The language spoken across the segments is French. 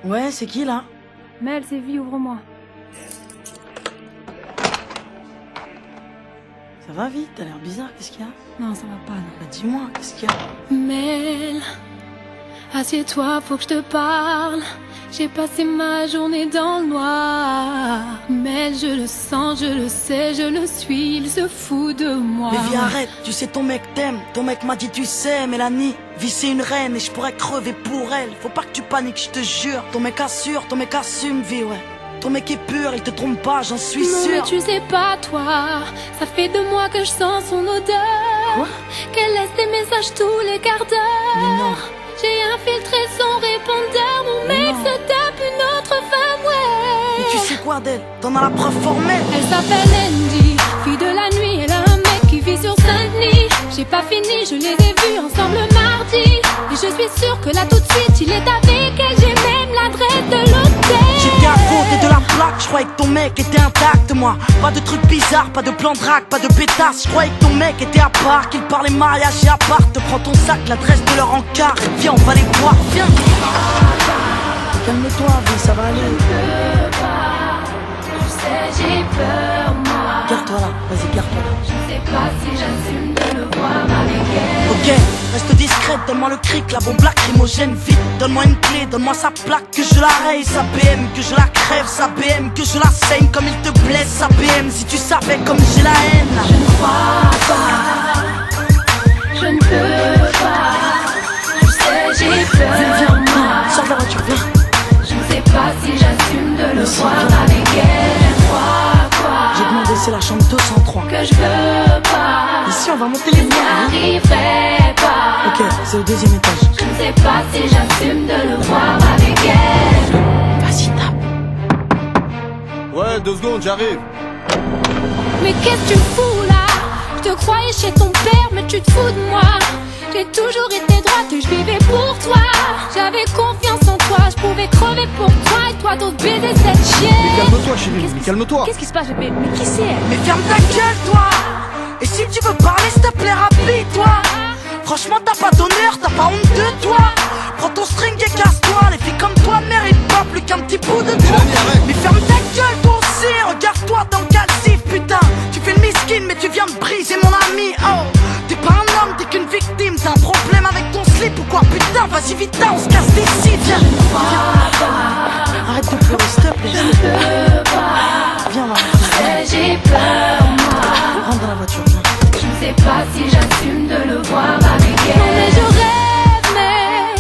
Ouais, c'est qui là? Mel, c'est vie, ouvre-moi. Ça va vite, t'as l'air bizarre, qu'est-ce qu'il y a? Non, ça va pas, non. Bah dis-moi, qu'est-ce qu'il y a? Mel, assieds-toi, faut que je te parle. J'ai passé ma journée dans le noir. Mel, je le sens, je le sais, je le suis, il se fout de moi. Mais viens, arrête, tu sais ton mec t'aime. Ton mec m'a dit tu sais, Mélanie, vie c'est une reine et je pourrais crever pour elle. Faut pas que tu paniques, je te jure. Ton mec assure, ton mec assume, vie, ouais. Ton mec est pur, il te trompe pas, j'en suis non, sûr. mais tu sais pas, toi, ça fait 2 mois que je sens son odeur. Quoi? Qu'elle laisse des messages tous les quarts d'heure. Mais non. J'ai infiltré son répondeur, mon mec non. se tape une autre femme, ouais. Mais tu sais quoi d'elle? T'en as la preuve formelle. Elle s'appelle Andy, fille de la nuit, elle a un mec qui vit sur Saint-Denis. J'ai pas fini, je les ai vus ensemble mardi. Et je suis sûre que là tout de suite il est avec elle. J'ai même l'adresse de l'hôtel. J'ai bien côté de la plaque, je croyais que ton mec était intact, moi. Pas de trucs bizarres, pas de plan de drague, pas de pétasse. Je croyais que ton mec était à part, qu'il parlait mariage et appart. Prends ton sac, l'adresse de leur encart. Viens, on va les voir, viens. Calme-toi, vie, ça va aller. Je peux pas, tu sais j'ai peur moi. Garde-toi là, vas-y, garde-toi là. Je sais pas si j'assume de le voir avec elle. Ok, reste discrète, donne-moi le cric, la bombe lacrymogène, vite. Donne-moi une clé, donne-moi sa plaque, que je la raye, sa BM, que je la crève, sa BM, que je la saigne comme il te blesse, sa BM, si tu savais comme j'ai la haine. Je ne crois pas, je ne peux pas. Tu sais j'ai peur moi. Sors de la voiture, viens. Je ne sais pas si j'assume de le si, voir viens. avec elle. Je crois quoi? J'ai demandé, c'est la chambre 203. Que je veux pas. Ici, on va monter les liens. Hein. J'arriverai pas. Ok, c'est au 2e étage. Je ne sais pas si j'assume de le voir avec elle. Vas-y, tape. Ouais, 2 secondes, j'arrive. Mais qu'est-ce que tu fous là? Je te croyais chez ton père, mais tu te fous de moi. J'ai toujours été droite et je vivais pour toi. J'avais confiance en toi, je pouvais crever pour toi. Et toi t'oses baiser cette chienne. Mais calme-toi, chérie, mais calme-toi. Qu'est-ce qui se passe, bébé? Mais qui c'est elle? Mais ferme ta gueule, toi. Et si tu veux parler, s'il te plaît, rapide-toi. Franchement, t'as pas d'honneur, t'as pas honte de toi. Prends ton string et casse-toi. Les filles comme toi méritent pas plus qu'un petit bout de toi. Mélanie, arrête. Mais ferme ta gueule, toi aussi. Regarde-toi dans le calcif, putain. Tu fais le miskin, mais tu viens me briser mon ami. Oh, t'es pas un homme, t'es qu'une victime. T'as un problème avec ton slip ou quoi? Putain, vas-y vite, on se casse d'ici. Viens, arrête de pleurer, s'il te plaît. Viens, on va rentrer. J'ai peur moi. Rentre dans la voiture, viens. Je ne sais pas si j'assume de le voir avec elle. Non mais je rêve, mais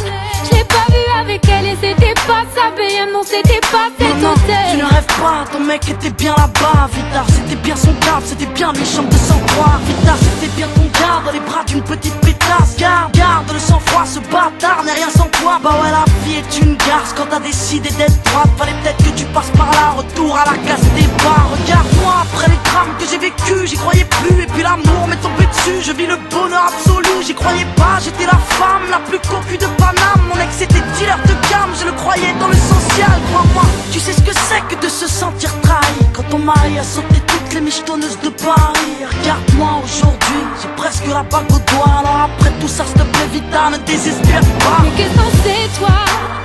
je l'ai pas vu avec elle et c'était pas sa BM, non c'était pas cet Non, tu hôtel. ne rêves pas, ton mec était bien là-bas. Vita, c'était bien son câble, c'était bien lui, chambre de sang-froid. Vita, c'était bien ton gars dans les bras d'une petite pétasse. Garde le sang-froid, ce bâtard n'est rien sans toi. Bah ouais, la vie est une garce quand t'as décidé d'être droite. Fallait peut-être que tu passes par là, retour à la case des bars. Regarde-moi, après les drames que j'ai vécu, j'y croyais plus. Et puis l'amour m'est tombé dessus, je vis le bonheur absolu. J'y croyais pas, j'étais la femme la plus cocu de Paname. Mon ex était dealer de gamme, je le croyais dans le social. Crois-moi, tu sais ce que c'est que de se sentir trahi quand ton mari a sauté toutes les michetonneuses de Paris. Regarde-moi aujourd'hui, j'ai presque la bague au doigt. Alors après tout ça, s'il te plaît, Vita, ne désespère pas. Mais qu'est-ce que c'est toi?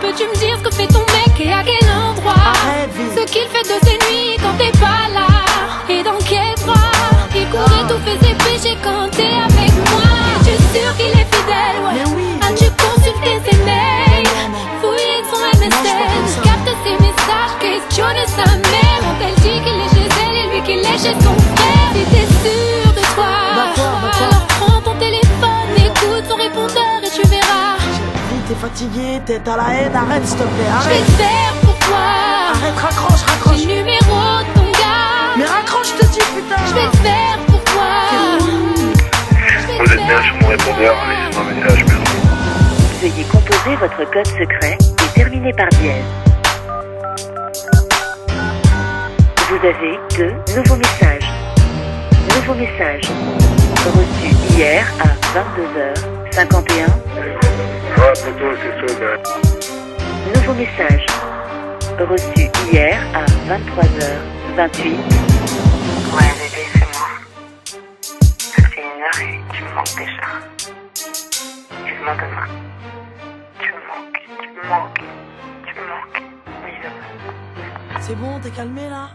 Peux-tu me dire ce que fait ton mec et à quel endroit? Arrête, Vita. Ce qu'il fait de ses nuits quand t'es pas là. Et dans quel droit? Il courait tous ses péchés quand t'es avec moi. Es-tu sûr qu'il est fidèle? Ouais. Mais oui. As-tu consulté ses mails? Fouillé son je vois MSN, comme ça. capte ses messages, questionne sa mère. Quand elle dit qu'il est chez elle et lui qu'il est chez son frère. Si t'es sûr de toi, D'accord. alors prends ton téléphone, écoute son répondeur et tu verras. Vite, t'es fatigué, t'es à la haine, arrête s'il te plaît, Je vais arrête. te faire pour toi. Arrête, raccroche, J'ai raccroche. le numéro de ton gars. Mais raccroche, je te dis, putain. Je vais te faire pour toi. Je vais te Vous êtes bien faire sur mon répondeur, laissez-moi un message, merci. Veuillez composer votre code secret et terminer par dièse. Vous avez 2 nouveaux messages. Nouveau message. Reçu hier à 22h51. Ouais, poto, c'est ça, ben. Nouveau message. Reçu hier à 23h28. Ouais, bébé, c'est moi. Ça fait 1 heure et tu me manques déjà. Tu me manques demain. Tu me manques, tu me manques, tu me manques. C'est bon, t'es calmé là?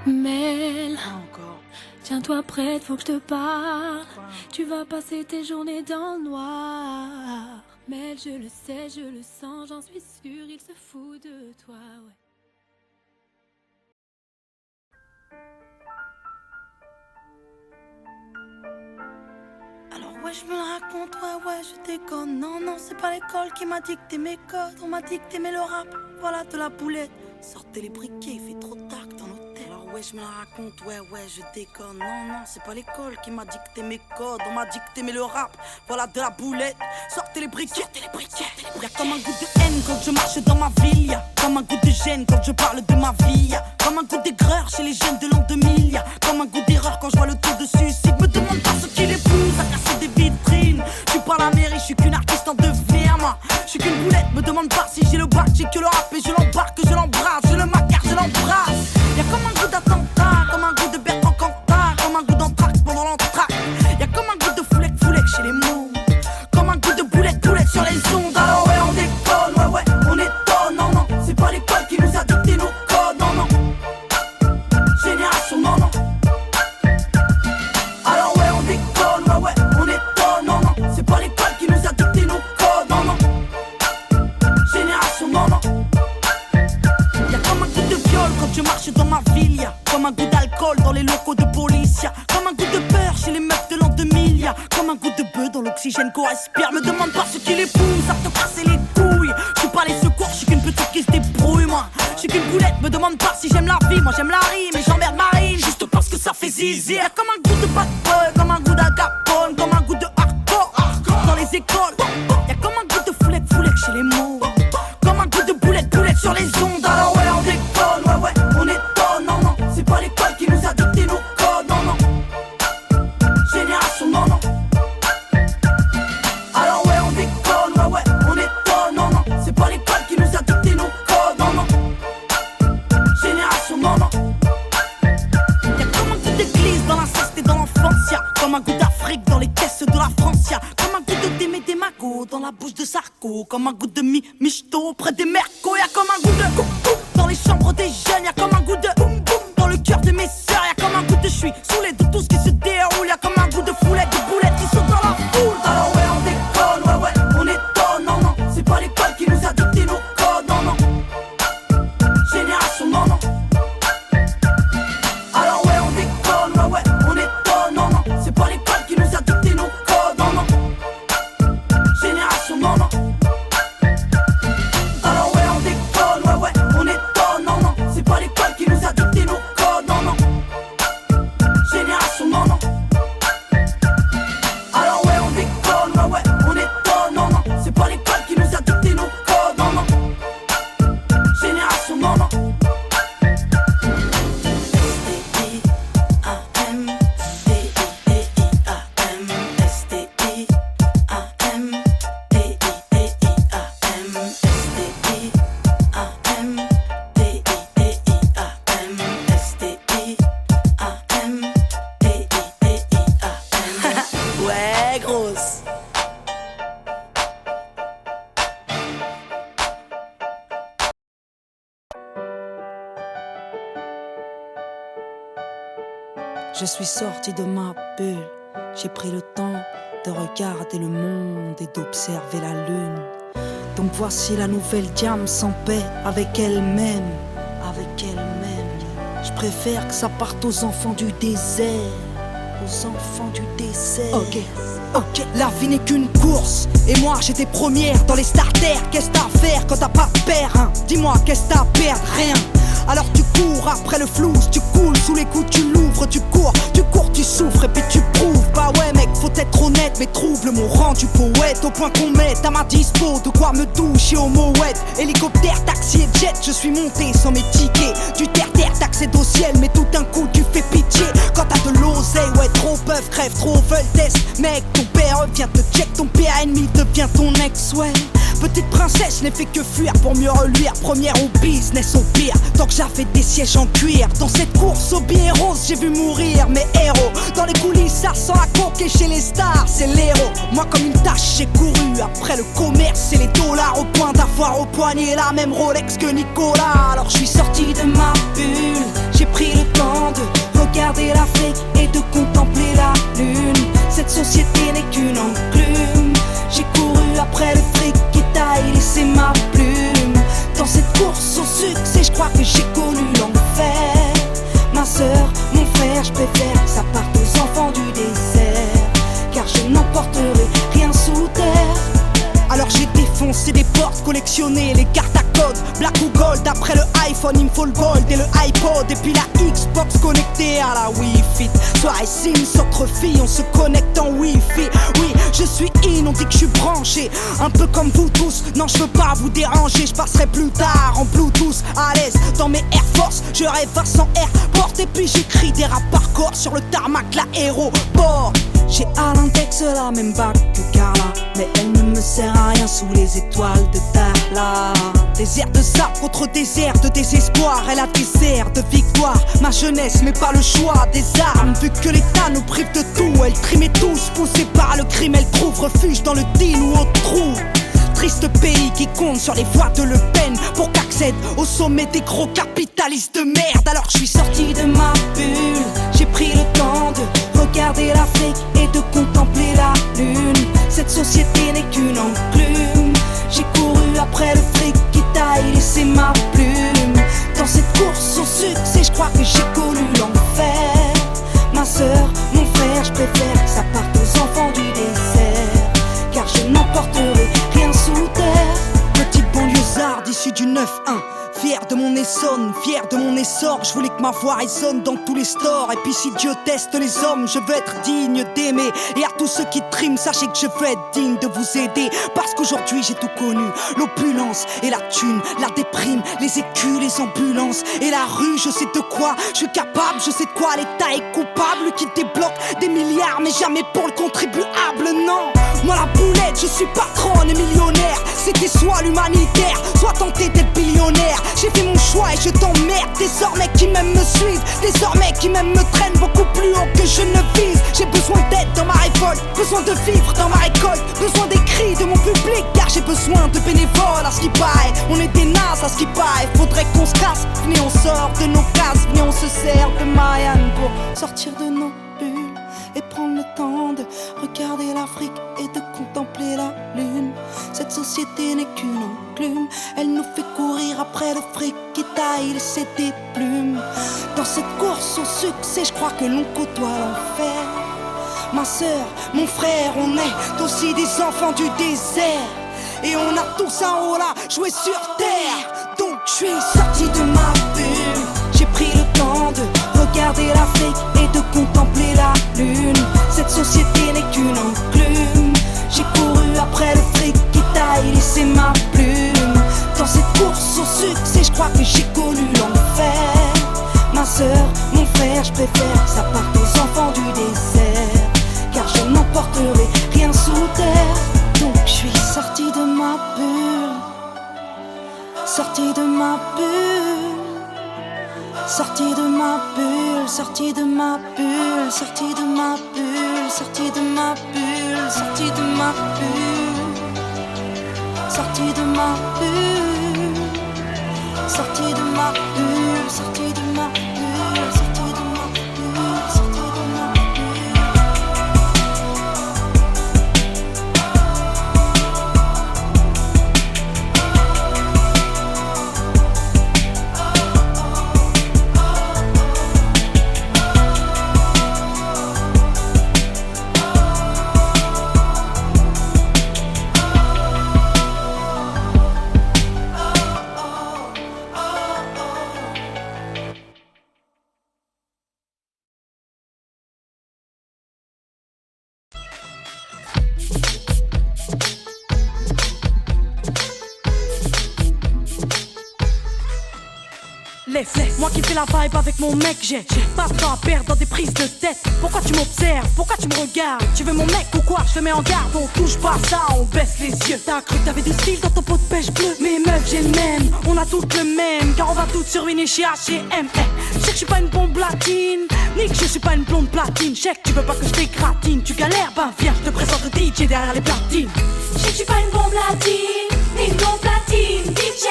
Mel, Pas encore. tiens-toi prête, faut que je te parle. Tu vas passer tes journées dans le noir. Mel, je le sais, je le sens, j'en suis sûre, il se fout de toi, ouais. Alors ouais, je me la raconte, ouais, je déconne. Non, c'est pas l'école qui m'a dicté mes codes. On m'a dicté mais le rap, voilà de la boulette. Sortez les briquets, il fait trop tard dans l'hôtel. Alors ouais, je me la raconte, ouais, je déconne. Non, c'est pas l'école qui m'a dicté mes codes. On m'a dicté mais le rap, voilà de la boulette. Sortez les briquets, Y'a comme un goût de haine quand je marche dans ma ville. Y'a comme un goût de gêne quand je parle de ma vie. Y'a comme un goût d'aigreur chez les jeunes de l'an 2000. Y'a comme un goût d'erreur quand je vois le taux de suicide. Me demande pas ce qui les pousse à casser des vitrines. Je suis pas la mairie, je suis qu'une artiste en devenir, moi. Je suis qu'une boulette, me demande pas si j'ai le bac, j'ai que le rap et je l'embarque, je l'embrasse, je le macarre, je l'embrasse. Y'a comme un goût d'attentat, comme un goût de Bertrand Cantat, comme un goût d'entraque pendant l'entraque. Y'a comme un goût de foulec chez les mots, comme un goût de boulette sur les ondes. Alors ouais, on déconne, ouais, on étonne, non, c'est pas l'école qui nous a dicté nos codes, non. Génération, non. Alors ouais, on déconne, ouais, on étonne, non, c'est pas l'école qui nous a dicté nos codes, non. Génération, non. Y'a comme un goût de viol quand je marche dans ma ville. Y'a comme un goût d'alcool dans les locaux de police. Y'a comme un goût de peur chez les meufs de l'an 2000. Y'a comme un goût de bœuf dans l'oxygène qu'on respire. Me demande pas ce qui les pousse à te casser les couilles. J'suis pas les secours, j'suis qu'une petite qui se débrouille, moi. J'suis qu'une boulette, me demande pas si j'aime la vie. Moi j'aime la rime et j'emmerde Marine juste parce que ça fait zizi. Y'a comme un goût de bad boy, comme un goût d'agapone, comme un goût de hardcore dans les écoles. Y'a comme un goût de foulec chez les mots, comme un goût de boulette sur les ondes. Alors ouais, on déconne, ouais, on étonne, non, c'est pas l'école qui nous a dicté nos codes, non. Génération, non. Alors ouais, on déconne, ouais, on étonne, non, c'est pas l'école qui nous a dicté nos codes, non. Génération, non. Y'a comme un goût d'église dans l'inceste et dans l'enfance. Y'a comme un goût d'Afrique dans les caisses de la France. Y'a comme un goût de des magots dans la bouche de Sarko, comme un goût de michto près des mercos. Y'a comme un goût de coucou dans les chambres des jeunes. Y'a comme un goût de boum boum dans le cœur de mes sœurs. Y'a comme un goût de j'suis saoulé de tout ce qui se déroule. Y'a comme un goût de foulette, de boulettes qui sautent dans la foule. Alors ouais, on déconne, ouais, on étonne, non, c'est pas l'école qui nous a dicté nos codes, non. Génération, non. Alors ouais, on déconne, ouais, on étonne, non, c'est pas l'école qui nous a dicté nos codes, non. Génération, non. Alors ouais, on déconne, ouais, on étonne, non, c'est pas l'école qui nous a dicté nos codes, non. Génération, non. Alors ouais, on déconne, ouais, on étonne, non, c'est pas l'école qui nous a dicté nos codes, non. Génération, non. Ouais, grosse. Je suis sorti de ma bulle. J'ai pris le temps de regarder le monde et d'observer la lune. Donc voici la nouvelle diam sans paix avec elle-même. Je préfère que ça parte aux enfants du désert. Aux enfants du désert. Ok, la vie n'est qu'une course. Et moi j'étais première dans les starters. Qu'est-ce t'as à faire quand t'as pas de père, hein? Dis-moi qu'est-ce t'as à perdre, rien. Alors tu cours après le flou, tu coules sous les coups, tu l'ouvres, tu cours, tu souffres et puis tu prouves. Bah ouais mec, faut être honnête, mes troubles m'ont rendu poète. Au point qu'on mette à ma dispo de quoi me doucher au mouette. Hélicoptère, taxi et jet, je suis monté sans mes tickets. Du terre-terre, t'accèdes au ciel, mais tout d'un coup tu fais pitié. Quand t'as de l'oseille, ouais trop peuvent, crève, trop veulent test. Mec, ton père vient te check, ton père ennemi devient ton ex, ouais. Petite princesse n'ai fait que fuir pour mieux reluire. Première au business au pire, tant que j'avais des sièges en cuir. Dans cette course au billet rose, j'ai vu mourir mes héros. Dans les coulisses, ça sent la coke et chez les stars, c'est l'héros. Moi comme une tâche, j'ai couru après le commerce et les dollars. Au point d'avoir au poignet la même Rolex que Nicolas. Alors je suis sorti de ma bulle, j'ai pris le temps de regarder l'Afrique et de contempler la lune. Cette société n'est qu'une enclume. J'ai couru après le fric qui taille, laissé ma plume. Dans cette course au succès, je crois que j'ai connu l'enfer. Ma sœur, mon frère, je préfère que ça parte aux enfants du désert, car je n'emporterai rien sous terre. Alors j'ai défoncé des portes, collectionné les cartes à code, black ou gold. Après le iPhone, il me faut le gold et le iPod. Et puis la Xbox connectée à la Wi-Fi. Soirée Sims entre filles, on se connecte en Wi-Fi. Oui, je suis in, on dit que je suis branché, un peu comme vous tous. Non, je veux pas vous déranger, je passerai plus tard en Bluetooth. À l'aise dans mes Air Force, je rêve à 100 airports. Et puis j'écris des rap par corps sur le tarmac, l'aéroport. J'ai à l'index la même bague que Carla, mais elle ne me sert à rien sous les étoiles de Darla. Désert de sable contre désert de désespoir, elle a des airs de victoire. Ma jeunesse mais pas le choix des armes, vu que l'État nous prive de tout. Elle trimait tous, poussée par le crime, elle trouve refuge dans le deal ou au trou. Triste pays qui compte sur les voix de Le Pen pour qu'accède au sommet des gros capitalistes de merde. Alors je suis sorti de ma bulle, j'ai pris le temps de regarder l'Afrique et de contempler la lune. Cette société n'est qu'une enclume. J'ai couru après le fric qui taille, laissé ma plume. Dans cette course au succès, je crois que j'ai connu l'enfer. Ma sœur, mon frère, je préfère que ça parte aux enfants du désert, car je n'emporterai rien sous terre. Petit banlieusard issu du 9-1, fier de mon Essonne, fier de mon essor. Je voulais que ma voix résonne dans tous les stores. Et puis si Dieu teste les hommes, je veux être digne d'aimer. Et à tous ceux qui triment, sachez que je veux être digne de vous aider. Parce qu'aujourd'hui j'ai tout connu, l'opulence et la thune, la déprime, les écus, les ambulances et la rue. Je sais de quoi je suis capable, je sais de quoi l'État est coupable, qui débloque des milliards mais jamais pour le contribuable, non. Moi la boulette, je suis patronne et millionnaire. C'était soit l'humanitaire, soit tenter d'être billionnaire. J'ai fait mon choix et je t'emmerde. Désormais qui m'aiment me suivent, désormais qui m'aiment me traînent beaucoup plus haut que je ne vise. J'ai besoin d'aide dans ma révolte, besoin de vivre dans ma récolte, besoin des cris de mon public, car j'ai besoin de bénévoles. À ce qui paraît, on est des nazes à ce qui paraît. Faudrait qu'on se casse, venez on sort de nos cases, venez on se sert de Marianne pour sortir de nos bulles et prendre le temps de regarder l'Afrique et de contempler la lune. Cette société n'est qu'une enclume, elle nous fait courir après le fric qui taille, laisser des plumes. Dans cette course au succès, je crois que l'on côtoie l'enfer. Ma sœur, mon frère, on est aussi des enfants du désert, et on a tous un haut là, joué sur terre. Donc je suis sorti de ma bulle, j'ai pris le temps de regarder l'Afrique et de contempler la lune. Cette société n'est qu'une enclume. J'ai couru après le fric qui taille, laissé ma plume. Dans cette course au succès, je crois que j'ai connu l'enfer. Ma sœur, mon frère, je préfère que ça parte aux enfants du désert, car je n'emporterai rien sous terre. Donc je suis sorti de ma bulle, sorti de ma bulle, sorti de ma bulle, sorti de ma bulle, sorti de ma bulle, sorti de ma bulle, sorti de ma bulle, sorti de ma bulle, sorti de ma bulle, sorti de ma bulle, sorti de ma bulle, sorti de ma bulle. Laisse-moi kiffer la vibe avec mon mec. J'ai pas de temps à perdre dans des prises de tête. Pourquoi tu m'observes? Pourquoi tu me regardes? Tu veux mon mec ou quoi? Je te mets en garde. On touche pas ça, on baisse les yeux. T'as cru que t'avais du style dans ton pot de pêche bleu? Mais meuf, j'ai le même. On a toutes le même. Car on va toutes se ruiner chez H&M. Je sais que je suis pas une bombe latine, ni que je suis pas une blonde platine. Je sais que tu veux pas que je t'écratine. Tu galères? Ben viens, je te présente le DJ derrière les platines. Je sais que je suis pas une bombe latine, ni une blonde platine, DJ.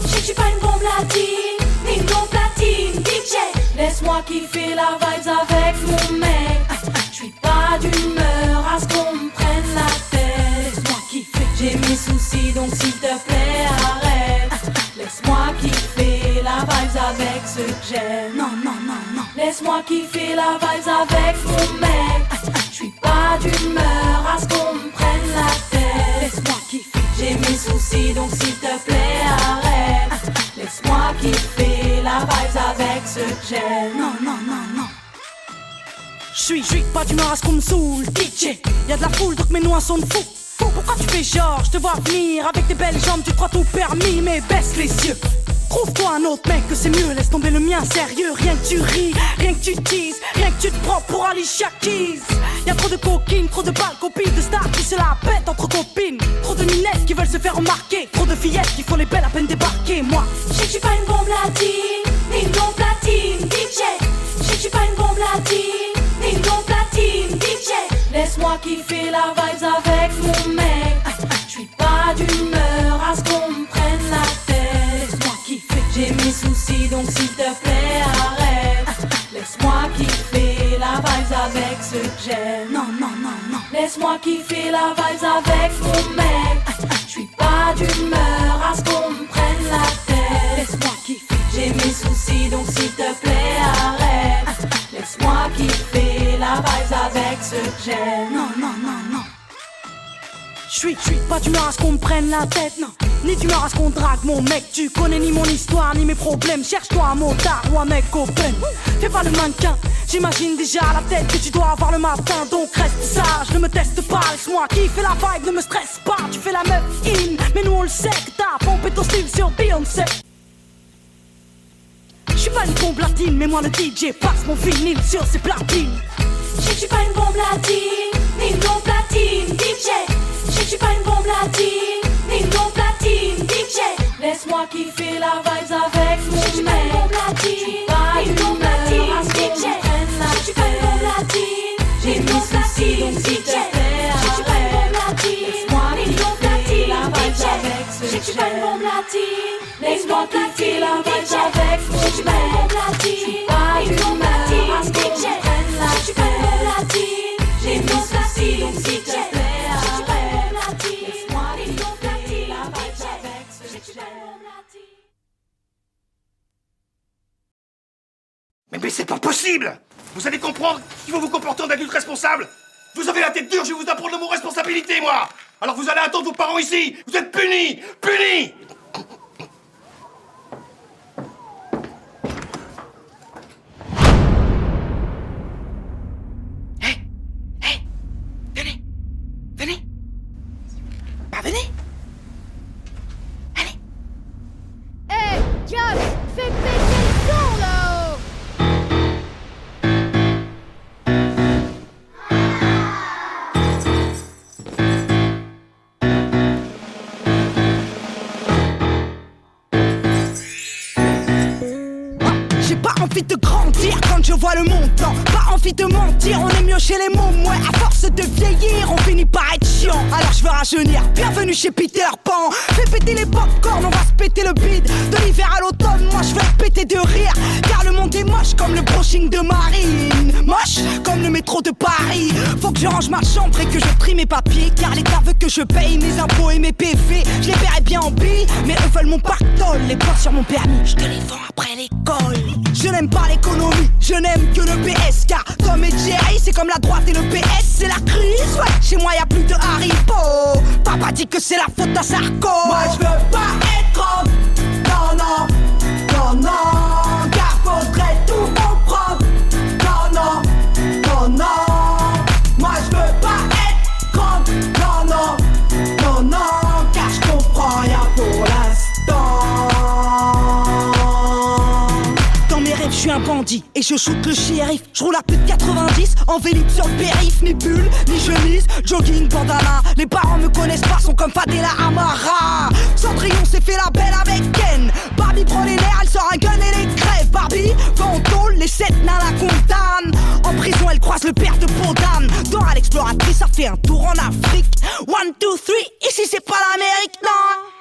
Je sais que je suis pas une bombe latine, ni une blonde platine, DJ. Laisse-moi kiffer la vibes avec mon mec. Je suis pas d'humeur à ce qu'on me prenne la tête. Laisse-moi kiffer, j'ai mes soucis donc s'il te plaît arrête. Laisse-moi kiffer la vibes avec ceux que j'aime. Non, non, non, non. Laisse-moi kiffer la vibes avec mon mec. Je suis pas d'humeur à ce qu'on me prenne la tête. Laisse-moi kiffer. J'ai mes soucis donc s'il te plaît arrête. Laisse-moi kiffer la vibes avec ceux que j'aime. Non, non, non, non. J'suis pas d'humeur à ce qu'on me saoule. DJ, y'a de la foule donc mes noix sont de fous. Pourquoi tu fais genre, je te vois venir avec tes belles jambes, tu crois tout permis, mais baisse les yeux. Trouve-toi un autre mec que c'est mieux, laisse tomber le mien sérieux. Rien que tu ris, rien que tu teases, rien que tu te prends pour Alicia Keys. Y'a trop de coquines, trop de balles, copines de stars qui se la pètent entre copines. Trop de minettes qui veulent se faire remarquer, trop de fillettes qui font les belles à peine débarquer. Moi, je sais que je suis pas une bombe latine, ni une blonde platine, DJ. Je sais que je suis pas une bombe latine, ni une blonde platine, DJ. Laisse-moi kiffer la vibes avec mon mec. Je suis pas d'humeur à ce qu'on me prenne la tête. laisse-moi kiffer. J'ai mes soucis donc s'il te plaît arrête. Laisse-moi kiffer la vibes avec ceux que j'aime. Non, non, non, non. Laisse-moi kiffer la vibes avec mon mec. Je suis pas d'humeur à ce qu'on me prenne la tête. Laisse-moi kiffer. J'ai mes soucis donc s'il te plaît arrête. Laisse-moi kiffer la vibes avec ceux que j'aime. Non, non, non, non. J'suis pas d'humeur à ce qu'on me prenne la tête, non. Ni d'humeur à ce qu'on drague mon mec. Tu connais ni mon histoire ni mes problèmes. Cherche-toi un motard ou un mec open. Fais pas le mannequin, j'imagine déjà la tête que tu dois avoir le matin. Donc reste sage, ne me teste pas. Laisse-moi kiffer la vibe, ne me stresse pas. Tu fais la meuf in, mais nous on le sait que t'as pompé ton style sur Beyoncé. J'suis pas une bombe latine, mais moi le DJ passe mon vinyle sur ses platines. Je sais que je suis pas une bombe latine, ni une blonde platine, DJ. Je sais que je suis pas une bombe latine, ni une blonde platine, DJ. Laisse-moi kiffer la vibes avec mon mec. Je suis pas une blonde platine, DJ. Je suis pas une bombe latine, j'ai mes soucis donc s'il te plaît arrête. Laisse-moi kiffer la vibes avec ceux que j'aime. Je suis pas une bombe latine, laisse-moi kiffer la vibes avec mon mec. Je suis pas une bombe latine, DJ. Je suis pas une bombe latine, j'ai mes soucis donc s'il te plaît arrête. Laisse-moi kiffer la vibes avec ceux que j'aime. Mais c'est pas possible! Vous allez comprendre qu'il faut vous comporter en adulte responsable! Vous avez la tête dure, je vais vous apprendre le mot responsabilité, moi! Alors vous allez attendre vos parents ici! Vous êtes punis! Punis! Venez. Bah venez. Allez. Hey, Josh, fais péter le son là-haut. J'ai pas envie de grandir quand je vois le montant. Pas envie de mentir, on est mieux chez les mômes. Ouais, à force de vieillir, on finit par être chiant. Alors je veux rajeunir, bienvenue chez Peter Pan. Fais péter les popcorn, on va se péter le bide. De l'hiver à l'automne, moi je vais péter de rire. Car le monde est moche comme le brushing de Marine. Moche comme le métro de Paris. Faut que je range ma chambre et que je trie mes papiers. Car l'État veut que je paye mes impôts et mes PV. Je les paierai bien en billes, mais eux veulent mon pactole. Les points sur mon permis, je te les vends après l'école. Je n'aime pas l'économie, je n'aime que le PS. Car Tom et Jerry, c'est comme la droite et le PS, c'est la crise. Ouais, chez moi y'a plus de Haribo. Papa dit que c'est la faute à Sarko. Moi je veux pas être homme. Non, non, non, non. Car faudrait tout comprendre. Non, non, non, non. Moi je veux pas être grande. Non, non, non, non. Car je comprends rien pour l'instant. un bandit et je shoot le shérif. Je roule à plus de 90, en vélib sur le périph'. Ni bulle, ni chemise, jogging, bandana. Les parents me connaissent pas, sont comme Fadela Amara. Cendrillon s'est fait la belle avec Ken. Barbie prend les nerfs, elle sort un gun et les crève. Barbie, va en tôle, les 7 nains la condamnent. En prison, elle croise le père de Bondam. Dora l'exploratrice, ça fait un tour en Afrique. 1, 2, 3, ici c'est pas l'Amérique, non,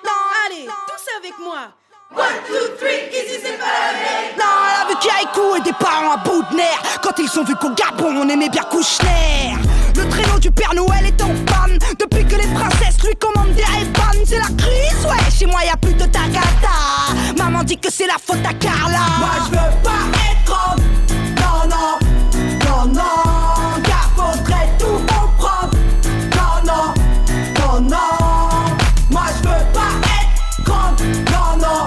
non. Allez, tous avec moi. 1, 2, 3, ici c'est pas l'Amérique. Non, elle a vu Kiaikou et des parents à bout de nerfs. Quand ils ont vu qu'au Gabon on aimait bien Kouchner. Le traîneau du Père Noël est en panne. Depuis que les princesses lui commandent des Ray-Ban. C'est la crise, ouais, chez moi y'a plus de Tagada. Maman dit que c'est la faute à Carla. Moi je veux pas être grande. Non, non, non, non. Car faudrait tout comprendre. Non, non, non, non. Moi je veux pas être grande. Non, non,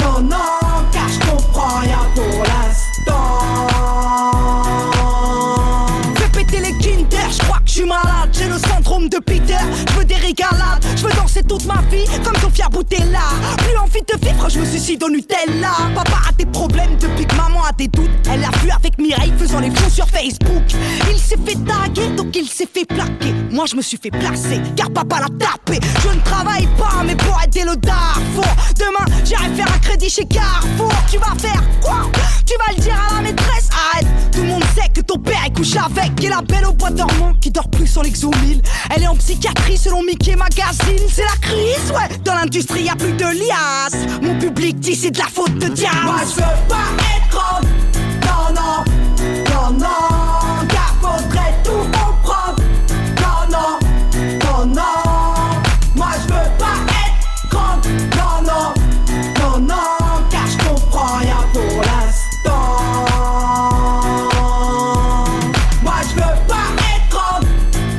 non, non. Car je comprends rien pour l'instant. Fais péter les Kinder, je crois que je suis malade. J'ai le syndrome de Peter, je veux des régalades. Je veux danser toute ma vie comme Sofia Boutella. Plus envie de vivre, je me suicide au Nutella. Papa a des problèmes depuis que maman a des doutes. Elle l'a vu avec Mireille faisant les fous sur Facebook. Il s'est fait taguer, donc il s'est fait plaquer. Moi je me suis fait placer, car papa l'a tapé. Je ne travaille pas, mais pour aider le Darfour. Demain j'irai faire un crédit chez Carrefour. Tu vas faire quoi? Tu vas le dire à la maîtresse? Arrête, tout le monde sait que ton père est couché avec. Et la belle au bois dormant qui dort plus sur l'exomile. Elle est en psychiatrie selon Mickey Magazine. C'est la crise, ouais, dans l'industrie y'a plus de liasses. Mon public dit c'est de la faute de Diaz. Moi je veux pas être grande. Non, non, non, non. Car faudrait tout comprendre. Non, non, non, non. Moi je veux pas être grande. Non, non, non, non. Car je comprends rien pour l'instant. Moi je veux pas être grande.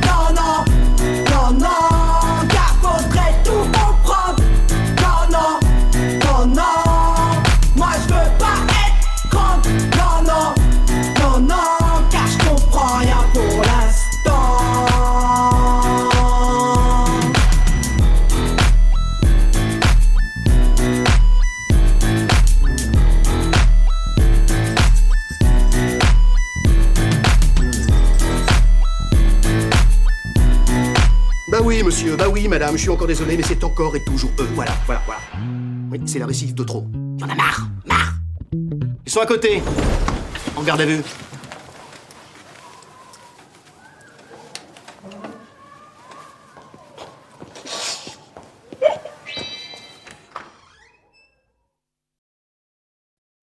Non, non, non, non. Car faudrait tout comprendre. Non, non, non, non. Moi je veux pas être grande. Non, non, non, non. Car je comprends rien pour l'instant. Bah oui, monsieur, bah oui, madame, je suis encore désolé, mais c'est encore et toujours eux. Voilà, voilà, voilà. Oui, c'est la récif de trop. J'en ai marre, marre. Ils sont à côté, en garde à vue.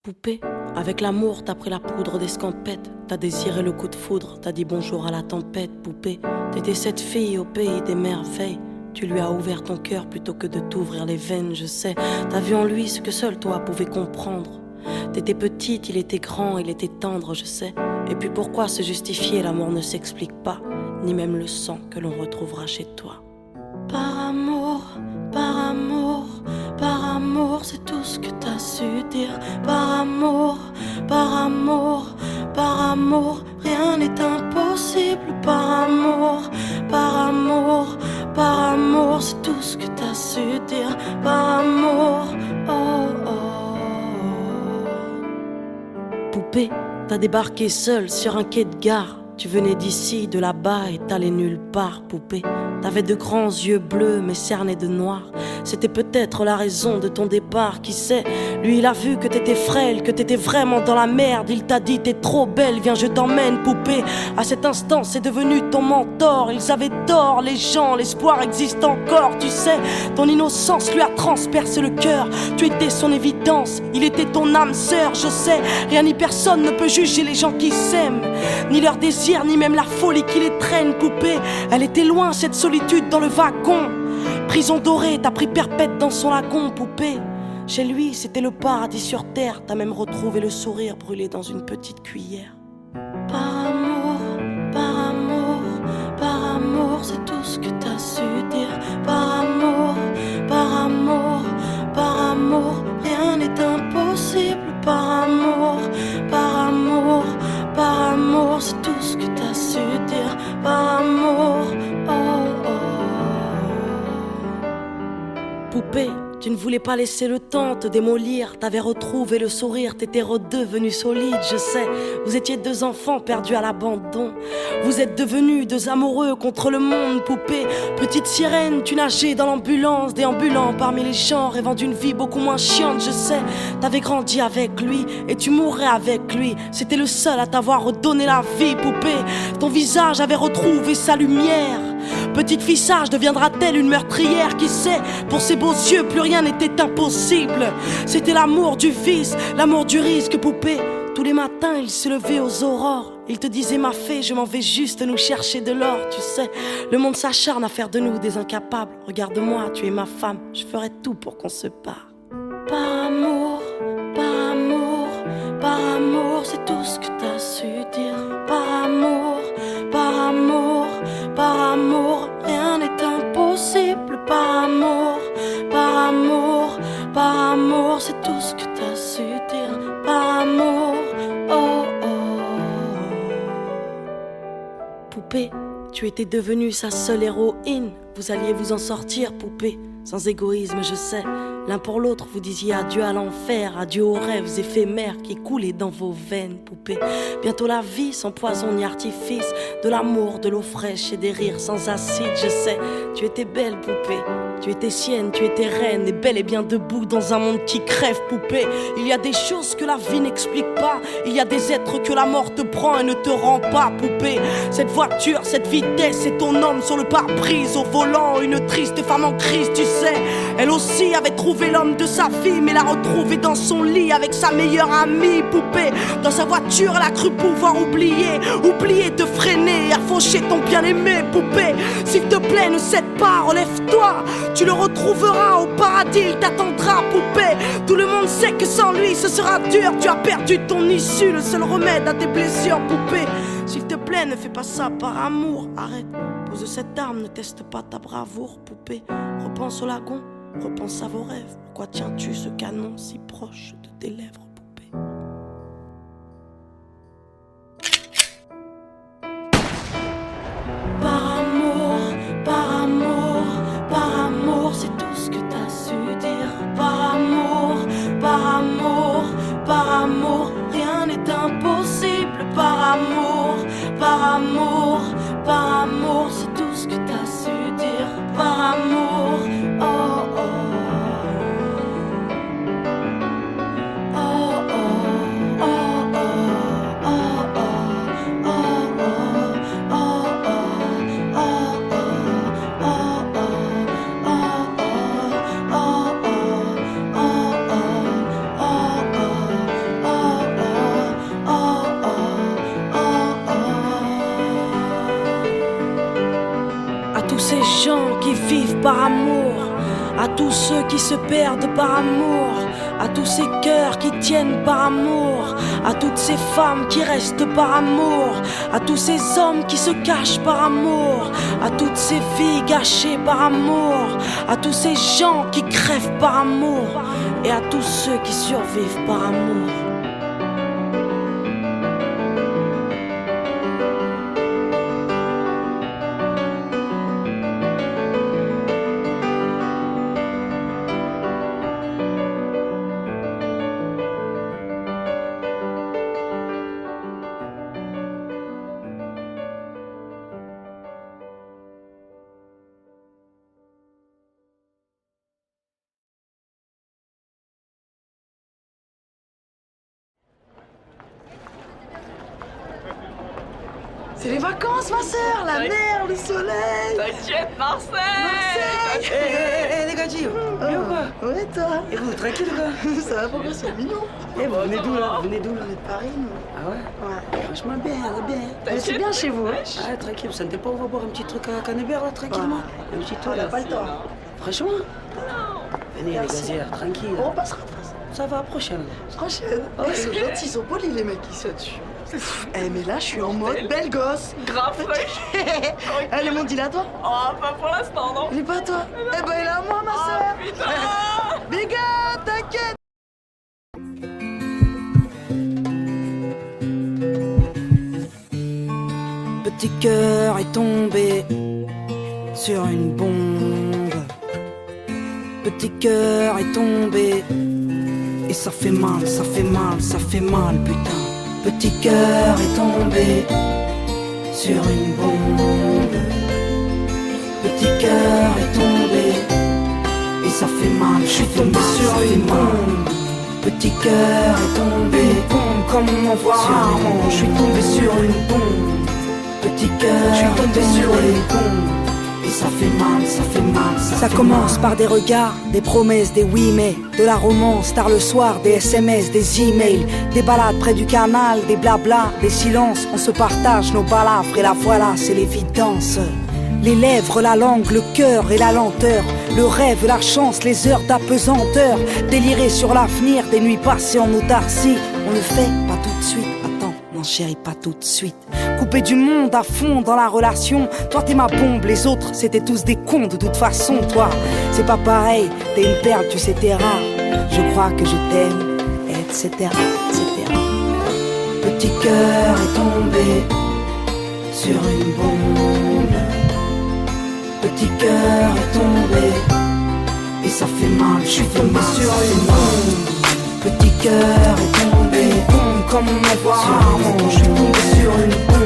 Poupée, avec l'amour, t'as pris la poudre d'escampette. T'as désiré le coup de foudre, t'as dit bonjour à la tempête. Poupée, t'étais cette fille au pays des merveilles. Tu lui as ouvert ton cœur plutôt que de t'ouvrir les veines, je sais. T'as vu en lui ce que seul toi pouvais comprendre. T'étais petite, il était grand, il était tendre, je sais. Et puis pourquoi se justifier, l'amour ne s'explique pas. Ni même le sang que l'on retrouvera chez toi. Par amour, par amour, par amour, c'est tout ce que t'as su dire. Par amour, par amour, par amour, rien n'est impossible. Par amour, par amour, par amour, c'est tout ce que t'as su dire. Par amour, oh oh. Poupée, t'as débarqué seule sur un quai de gare. Tu venais d'ici, de là-bas et t'allais nulle part, poupée. T'avais de grands yeux bleus mais cernés de noir. C'était peut-être la raison de ton départ, qui sait. Lui il a vu que t'étais frêle, que t'étais vraiment dans la merde. Il t'a dit t'es trop belle, viens je t'emmène, poupée. À cet instant c'est devenu ton mentor. Ils avaient tort les gens, l'espoir existe encore, tu sais. Ton innocence lui a transpercé le cœur. Tu étais son évidence, il était ton âme sœur, je sais. Rien ni personne ne peut juger les gens qui s'aiment, ni leur désir, ni même la folie qui les traîne, poupée. Elle était loin cette solitude dans le wagon. Prison dorée, t'as pris perpète dans son lagon, poupée. Chez lui, c'était le paradis sur terre. T'as même retrouvé le sourire brûlé dans une petite cuillère. Par amour, par amour, par amour, c'est tout ce que t'as su dire. Par amour, par amour, par amour, rien n'est impossible. Par amour, par amour, par amour, c'est tout ce que t'as su dire. Par amour, oh oh. Poupée, Tu ne voulais pas laisser le temps te démolir. T'avais retrouvé le sourire, t'étais redevenu solide, je sais. Vous étiez deux enfants perdus à l'abandon. Vous êtes devenus deux amoureux contre le monde, poupée. Petite sirène, tu nageais dans l'ambulance, déambulant parmi les gens, rêvant d'une vie beaucoup moins chiante, je sais. T'avais grandi avec lui et tu mourrais avec lui. C'était le seul à t'avoir redonné la vie, poupée. Ton visage avait retrouvé sa lumière. Petite fille sage deviendra-t-elle une meurtrière? Qui sait, pour ses beaux yeux plus rien n'était impossible. C'était l'amour du vice, l'amour du risque, poupée. Tous les matins il se levait aux aurores. Il te disait ma fée, je m'en vais juste nous chercher de l'or. Tu sais, le monde s'acharne à faire de nous des incapables. Regarde-moi, tu es ma femme, je ferai tout pour qu'on se parle. Par amour, par amour, par amour, c'est tout ce que t'as su dire. Par amour, par amour, par amour, rien n'est impossible. Par amour, par amour, par amour, c'est tout ce que t'as su dire. Par amour, oh oh. Poupée, tu étais devenue sa seule héroïne. Vous alliez vous en sortir, poupée. Sans égoïsme, je sais. L'un pour l'autre, vous disiez adieu à l'enfer, adieu aux rêves éphémères qui coulaient dans vos veines, poupée. Bientôt la vie sans poison ni artifice, de l'amour, de l'eau fraîche et des rires sans acide, je sais. Tu étais belle, poupée. Tu étais sienne, tu étais reine et bel et bien debout dans un monde qui crève, poupée. Il y a des choses que la vie n'explique pas. Il y a des êtres que la mort te prend et ne te rend pas, poupée. Cette voiture, cette vitesse, c'est ton homme sur le pare-brise au volant. Une triste femme en crise, tu sais. Elle aussi avait trouvé l'homme de sa vie, mais l'a retrouvé dans son lit avec sa meilleure amie, poupée. Dans sa voiture, elle a cru pouvoir oublier de freiner, à faucher ton bien-aimé, poupée. S'il te plaît, ne cède pas, relève-toi. Tu le retrouveras au paradis, il t'attendra, poupée. Tout le monde sait que sans lui ce sera dur. Tu as perdu ton issue, le seul remède à tes blessures, poupée. S'il te plaît, ne fais pas ça par amour. Arrête, pose cette arme, ne teste pas ta bravoure, poupée. Repense au lagon, repense à vos rêves. Pourquoi tiens-tu ce canon si proche de tes lèvres, poupée? Par amour, par amour, par amour, c'est tout ce que t'as su dire. Par amour, par amour, par amour, rien n'est impossible. Par amour, par amour, par amour, c'est tout ce que t'as su dire. Par amour, oh oh. Ces gens qui vivent par amour, à tous ceux qui se perdent par amour, à tous ces cœurs qui tiennent par amour, à toutes ces femmes qui restent par amour, à tous ces hommes qui se cachent par amour, à toutes ces vies gâchées par amour, à tous ces gens qui crèvent par amour, et à tous ceux qui survivent par amour. C'est les vacances, ma sœur, la mer, le soleil. T'inquiète, Marseille. Hé, les gars, Gio, bien ou quoi? Ouais, toi. Et vous, tranquille, quoi? Ça va, pourquoi c'est mignon? Eh, vous venez d'où, là? Vous venez d'où, là? On est de Paris, nous. Ah ouais? Ouais, franchement, bien, bien. C'est bien chez vous, hein? Ah, tranquille, vous sentez pas, on va boire un petit truc à Canebert, là, tranquillement? Un petit tour, on n'a pas le temps. Franchement? Venez, les gazières, tranquille. On passera, ça va, prochaine. Prochaine? Oh, ils sont gentils, ils sont polis, les mecs qui sont dessus. Eh mais là je suis en mode belle gosse. Grave fraîche. Elle est mon deal à toi? Oh pas pour l'instant non. Il est pas à toi? Eh ben il est à moi ma soeur. Putain. Big up, t'inquiète. Petit cœur est tombé sur une bombe. Petit cœur est tombé. Et ça fait mal, ça fait mal, ça fait mal, putain. Petit cœur est tombé sur une bombe. Petit cœur est tombé. Et ça fait mal, je suis tombé sur une bombe. Petit cœur est tombé, bombe comme on en voit rarement. Je suis tombé sur une bombe. Petit cœur, je suis tombé sur une bombe. Et ça fait mal, ça fait mal, ça commence mal. Par des regards, des promesses, des oui mais. De la romance, tard le soir, des SMS, des emails. Des balades près du canal, des blabla, des silences. On se partage nos balafres et la voilà, c'est l'évidence. Les lèvres, la langue, le cœur et la lenteur. Le rêve, la chance, les heures d'apesanteur. Délirer sur l'avenir, des nuits passées en autarcie. On le fait pas tout de suite, attends, non chérie, pas tout de suite. Coupé du monde à fond dans la relation. Toi t'es ma bombe, les autres c'était tous des cons de toute façon. Toi, c'est pas pareil, t'es une perle, tu sais t'es rare. Je crois que je t'aime, etc, etc. Petit cœur est tombé sur une bombe. Petit cœur est tombé. Et ça fait mal, je suis tombé sur une bombe. Petit cœur est tombé, bombe comme on en voit rarement. Je suis tombé sur une bombe.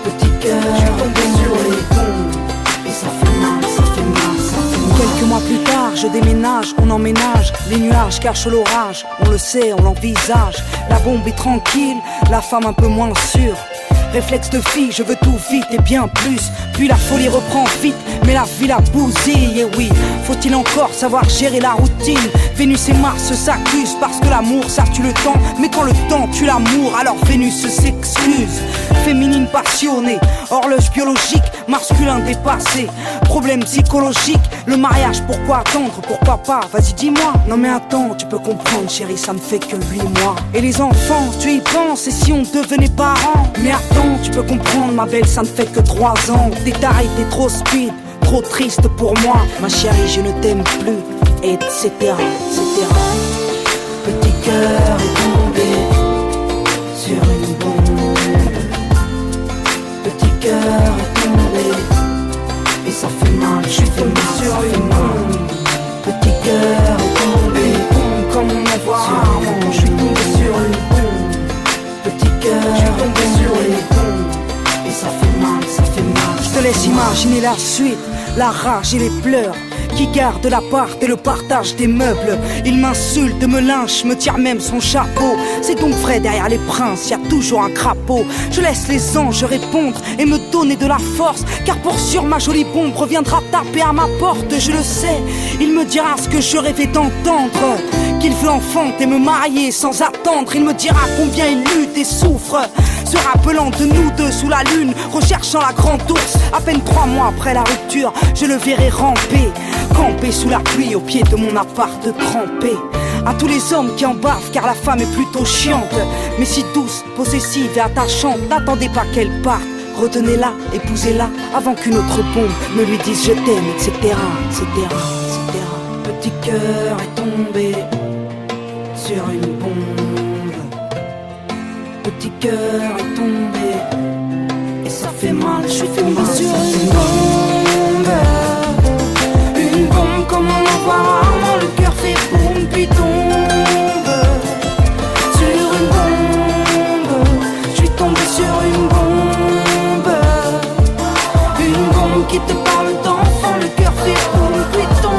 Petit cœur, je suis tombé sur une bombe. Et ça fait mal, ça fait mal, ça fait mal. Quelques mois plus tard, je déménage, on emménage. Les nuages cachent l'orage, on le sait, on l'envisage. La bombe est tranquille, la femme un peu moins sûre. Réflexe de fille, je veux tout vite et bien plus. Puis la folie reprend vite, mais la vie la bousille. Et oui, faut-il encore savoir gérer la routine? Vénus et Mars s'accusent parce que l'amour ça tue le temps. Mais quand le temps tue l'amour, alors Vénus s'excuse. Féminine passionnée, horloge biologique, masculin dépassé. Problème psychologique, le mariage pourquoi attendre? Pourquoi pas? Vas-y dis-moi. Non mais attends, tu peux comprendre chérie, ça me fait que 8 mois. Et les enfants, tu y penses, et si on devenait parents? Mais attends, tu peux comprendre ma belle, ça ne fait que 3 ans. T'es taré, t'es trop speed, trop triste pour moi. Ma chérie, je ne t'aime plus, etc, etc. Petit cœur est tombé sur une bombe. Petit cœur est tombé. Et ça fait mal, je suis tombé sur une bombe. Petit cœur est tombé, bombe comme on en voit rarement. Je suis tombé sur une bombe. Petit cœur, je suis tombé sur une bombe. Et ça fait mal, ça fait mal. Je te laisse imaginer la suite, la rage et les pleurs. Qui garde l'appart et le partage des meubles. Il m'insulte, me lynche, me tire même son chapeau. C'est donc vrai, derrière les princes, y a toujours un crapaud. Je laisse les anges répondre et me donner de la force. Car pour sûr ma jolie bombe reviendra taper à ma porte. Je le sais, il me dira ce que je rêvais d'entendre. Qu'il veut enfanter et me marier sans attendre. Il me dira combien il lutte et souffre, se rappelant de nous deux sous la lune, recherchant la grande ours. À peine 3 mois après la rupture, je le verrai ramper, camper sous la pluie au pied de mon appart trempé. À tous les hommes qui en bavent, car la femme est plutôt chiante, mais si douce, possessive et attachante. N'attendez pas qu'elle parte, retenez-la, épousez-la, avant qu'une autre bombe ne lui dise je t'aime, etc, etc, etc. Petit cœur est tombé sur une bombe. Petit cœur est tombé. Et ça fait mal, je suis tombé sur une bombe. Une bombe comme on en voit rarement. Le cœur fait boum puis tombe. Sur une bombe. Je suis tombé sur une bombe. Une bombe qui te parle d'enfant. Le cœur fait boum puis tombe.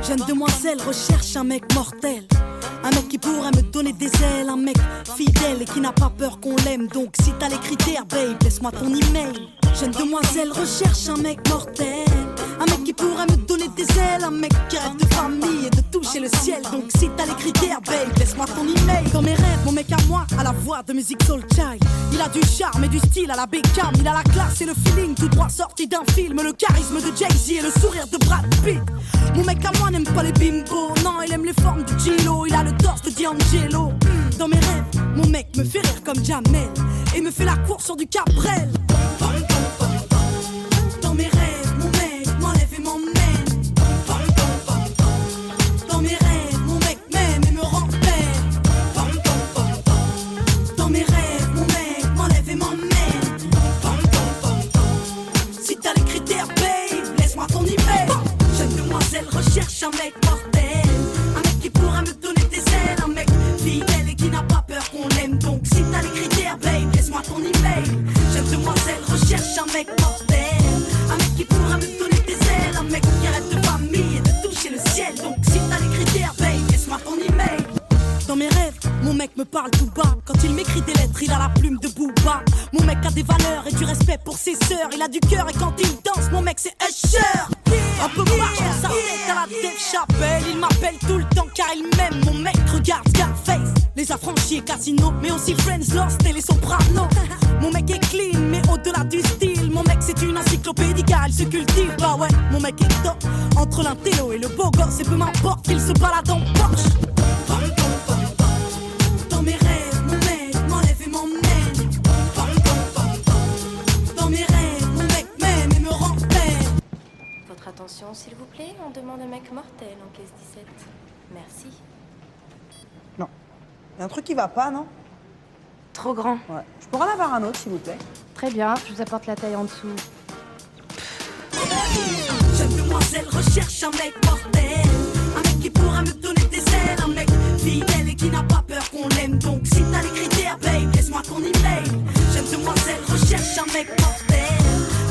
Jeune demoiselle recherche un mec mortel, un mec qui pourrait me donner des ailes, un mec fidèle et qui n'a pas peur qu'on l'aime. Donc si t'as les critères, babe, laisse-moi ton email. Jeune demoiselle recherche un mec mortel, Un mec qui pourrait me donner des ailes, un mec qui rêve de famille et de toucher le ciel. Donc si t'as les critères, babe, laisse-moi ton email. Dans mes rêves, mon mec à moi a la voix de Music Soul Child. Il a du charme et du style à la Beckham. Il a la classe et le feeling tout droit sorti d'un film. Le charisme de Jay-Z et le sourire de Brad Pitt. Mon mec à moi n'aime pas les bimbos, non, il aime les formes de Gilo. Il a le torse de D'Angelo. Dans mes rêves, mon mec me fait rire comme Jamel et me fait la course sur du Cabrel. Dans mes rêves, mon mec m'enlève et m'emmène. Dans mes rêves, mon mec m'aime et me rend belle. Dans mes rêves, mon mec m'enlève et m'emmène. Si t'as les critères, babe, laisse-moi ton email. Jeune demoiselle recherche un mec mortel, un mec qui pourra me donner des ailes, un mec fidèle et qui n'a pas peur qu'on l'aime. Donc si t'as les critères, babe, laisse-moi ton email. Jeune demoiselle recherche un mec mortel, un mec qui pourra me donner des ailes, un mec qui arrête de famille et de toucher le ciel. Donc si t'as les critères, babe, laisse-moi ton email. Dans mes rêves, mon mec me parle tout bas. Quand il m'écrit des lettres, il a la plume de Booba. Mon mec a des valeurs et du respect pour ses sœurs. Il a du cœur et quand il danse, mon mec c'est Usher. Un peu marche dans sa tête à la Dave Chappelle. Il m'appelle tout le temps car il m'aime. Mon mec regarde Scarface, les affranchis et Casino, mais aussi Friends, Lost et les Sopranos. Mon mec est clean mais au-delà du style. Mon mec c'est une encyclopédie car il se cultive. Bah ouais, mon mec est top. Entre l'intello et le beau gosse, et peu m'importe qu'il se balade en Porsche. Dans mes rêves, mon mec m'enlève et m'emmène. Dans mes rêves, mon mec m'aime et me rend belle. Votre attention, s'il vous plaît, on demande un mec mortel en caisse 17. Merci. Non. Il y a un truc qui va pas, non? Trop grand. Ouais. Je pourrais en avoir un autre, s'il vous plaît? Très bien, je vous apporte la taille en dessous. Jeune demoiselle recherche un mec mortel, un mec qui pourra me donner des ailes, un mec fidèle et qui n'a pas peur qu'on l'aime. Donc si t'as les critères, babe, laisse-moi ton email. Jeune demoiselle recherche un mec mortel,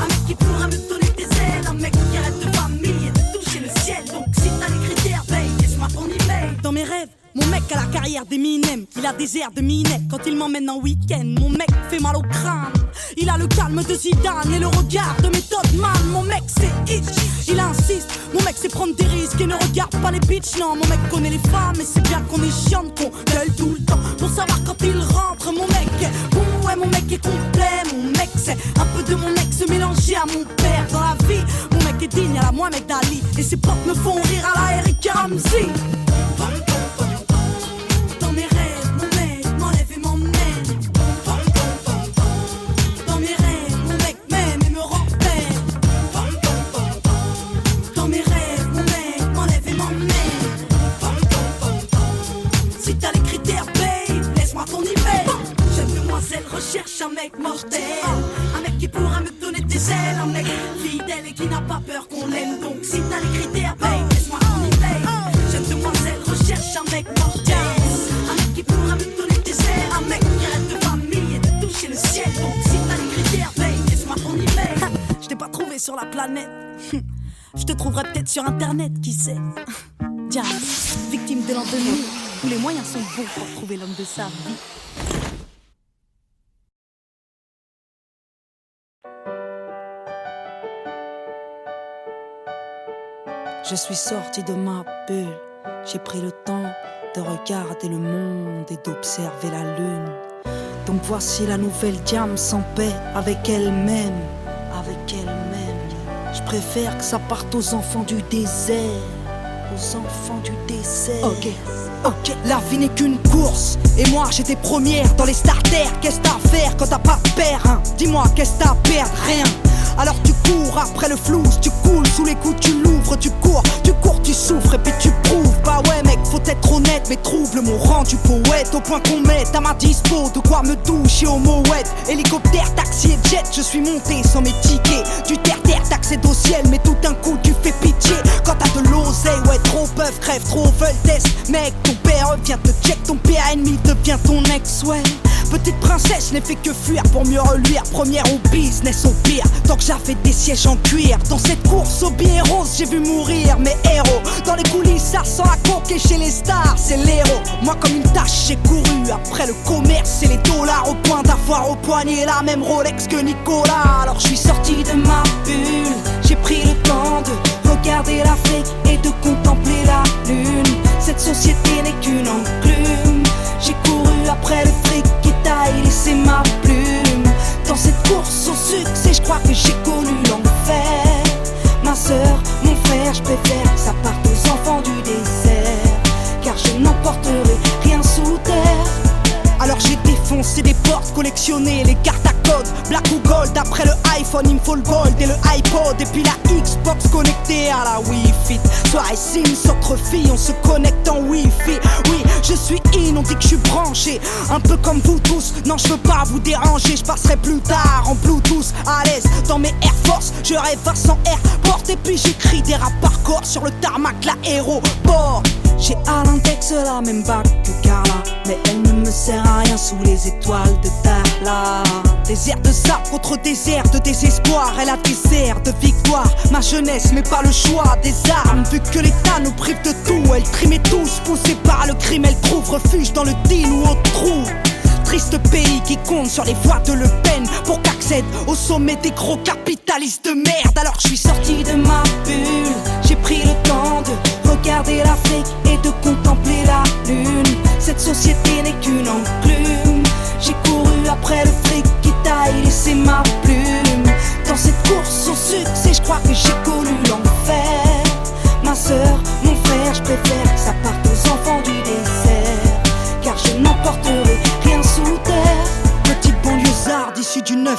un mec qui pourra me donner des ailes, un mec qui arrête de famille et de toucher le ciel. Donc si t'as les critères, babe, laisse-moi ton email. Dans mes rêves, mon mec a la carrière d'Eminem, il a des airs de Minet quand il m'emmène en week-end. Mon mec fait mal au crâne, il a le calme de Zidane et le regard de Method Man. Mon mec c'est Hitch, il insiste, mon mec c'est prendre des risques et ne regarde pas les bitches. Non, mon mec connaît les femmes et c'est bien qu'on est chiante, qu'on gueule tout le temps pour savoir quand il rentre. Mon mec est bon, ouais, mon mec est complet. Mon mec c'est un peu de mon ex mélangé à mon père. Dans la vie, mon mec est digne à la Mohamed Ali et ses potes me font rire à la Eric Ramsey. Dans mes rêves, mon mec m'enlève et m'emmène. Dans mes rêves, mon mec m'aime et me rend belle. Dans mes rêves, mon mec m'enlève et m'emmène. Si t'as les critères, babe, laisse-moi ton email. Jeune demoiselle recherche un mec mortel, un mec qui pourra me donner des ailes, un mec fidèle et qui n'a pas peur qu'on l'aime. Donc si t'as les critères, babe, laisse-moi ton email. Jeune demoiselle recherche un mec mortel, un mec qui pourra me donner des ailes, un mec qui arrête de famille et de toucher le ciel. Donc si t'as les critères, babe, laisse-moi ton email. Je t'ai pas trouvé sur la planète, je te trouverai peut-être sur internet, qui sait. Jazz, victime de l'an 2000, où les moyens sont bons pour trouver l'homme de sa vie. Je suis sorti de ma bulle, j'ai pris le temps de regarder le monde et d'observer la lune. Donc voici la nouvelle Diam sans paix avec elle-même, avec elle-même. Je préfère que ça parte aux enfants du désert, aux enfants du désert. Ok, la vie n'est qu'une course, et moi j'étais première dans les starters. Qu'est-ce t'as à faire quand t'as pas de père, hein? Dis-moi, qu'est-ce t'as à perdre? Rien. Alors tu cours après le flou, tu coules sous les coups, tu l'ouvres, tu cours, tu souffres et puis tu prouves. Bah ouais mec, faut être honnête, mes troubles m'ont rendu poète, au point qu'on mette à ma dispo de quoi me doucher au mouette. Hélicoptère, taxi et jet, je suis monté sans mes tickets. Du terre-terre, t'accèdes au ciel, mais tout d'un coup tu fais pitié. Quand t'as de l'oseille, ouais, trop peuvent, crève, trop veulent test. Mec, ton père revient te check, ton père ennemi devient ton ex, ouais. Petite princesse, je n'ai fait que fuir pour mieux reluire. Première au business, au pire, tant que j'avais des sièges en cuir. Dans cette course aux billets roses, j'ai vu mourir mes héros. Dans les coulisses, ça sent la coke et chez les stars, c'est l'héros. Moi comme une tâche, j'ai couru après le commerce et les dollars, au point d'avoir au poignet la même Rolex que Nicolas. Alors je suis sorti de ma bulle, j'ai pris le temps de au succès, je crois que j'ai connu l'enfer. Ma sœur, mon frère, je préfère que ça parte aux enfants du désert, car je n'emporterai rien sous terre. Alors j'ai défoncé des portes, collectionné les cartes à code, black ou gold. Après le iPhone, il me faut le gold et le iPod. Et puis la Xbox connectée à la Wi-Fi. Soirée Sims entre filles, on se connecte en Wi-Fi. Oui, je suis in, on dit que je suis branché, un peu comme vous tous. Non, je veux pas vous déranger, je passerai plus tard en Bluetooth. À l'aise dans mes Air Force, je rêve à 100 airports. Et puis j'écris des rap par corps sur le tarmac, l'aéroport. J'ai à l'index la même bague que Carla, mais elle ne me sert à rien sous les étoiles de Darla. Désert de sable contre désert de désespoir, elle a des airs de victoire. Ma jeunesse mais pas le choix des armes, vu que l'État nous prive de tout. Elle trimait tous, poussée par le crime, elle trouve refuge dans le deal ou au trou. Triste pays qui compte sur les voix de Le Pen pour qu'accède au sommet des gros capitalistes de merde. Alors je suis sorti de ma bulle, j'ai pris le temps de regarder l'Afrique et de contempler la lune. Cette société n'est qu'une enclume. J'ai couru après le fric qui taille, laissé ma plume. Dans cette course au succès, je crois que j'ai connu l'enfer. Ma sœur, mon frère, je préfère que ça parte aux enfants du désert, car je n'emporterai rien sous terre. Petit banlieusard issu du 9-1,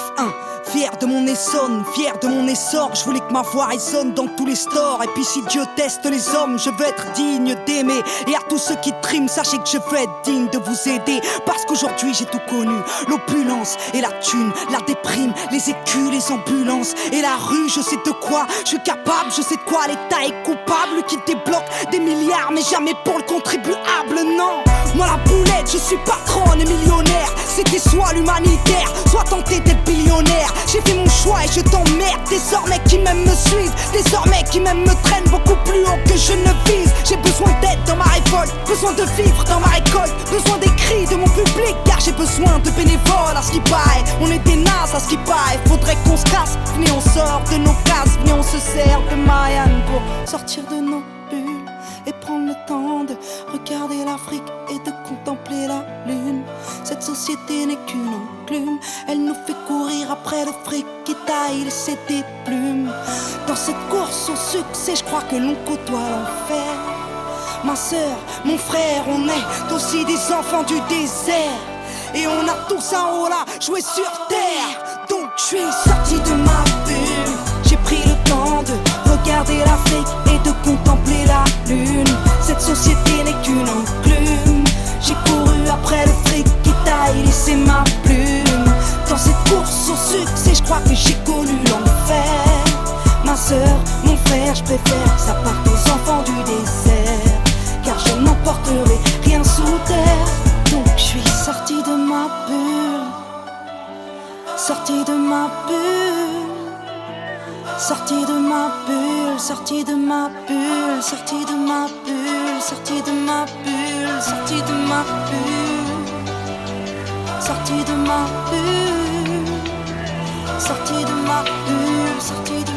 fier de mon Essonne, fier de mon essor. Je voulais que ma voix résonne dans tous les stores. Et puis si Dieu teste les hommes, je veux être digne d'aimer. Et à tous ceux qui triment, sachez que je veux être digne de vous aider. Parce qu'aujourd'hui j'ai tout connu, l'opulence et la thune, la déprime, les écus, les ambulances et la rue. Je sais de quoi je suis capable, je sais de quoi l'État est coupable, qui débloque des milliards mais jamais pour le contribuable, non. Moi la boulette, je suis patronne et millionnaire. C'était soit l'humanitaire, soit tenter d'être billionnaire. J'ai fait mon choix et je t'emmerde. Désormais qui m'aiment me suivent, désormais qui m'aiment me traînent beaucoup plus haut que je ne vise. J'ai besoin d'aide dans ma révolte, besoin de vivre dans ma récolte, besoin des cris de mon public, car j'ai besoin de bénévoles. À ce qui paraît, on est des nazes à ce qui paraît. Faudrait qu'on se casse, venez on sort de nos cases, venez on se sert de Marianne pour sortir de nos bulles et prendre le temps de regarder l'Afrique et de contempler la lune. Cette société n'est qu'une enclume, elle nous fait courir après le fric qui taille, laisser des plumes. Dans cette course au succès, je crois que l'on côtoie l'enfer. Ma sœur, mon frère, on est aussi des enfants du désert, et on a tous un haut là, joué sur terre. Donc je suis sorti de ma bulle, j'ai pris le temps de regarder l'Afrique et de contempler la lune. Cette société n'est qu'une enclume, j'ai couru après le fric qui taille, laissé ma plume. Dans cette course au succès, je crois que j'ai connu l'enfer. Ma sœur, mon frère, je préfère que ça parte aux enfants du désert, car je n'emporterai rien sous terre. Donc je suis sorti de ma bulle, sorti de ma bulle, sorti de ma bulle, sorti de ma bulle, sorti de ma bulle, sorti de ma bulle, sorti de ma bulle, sorti de ma bulle, sorti de ma bulle, sorti de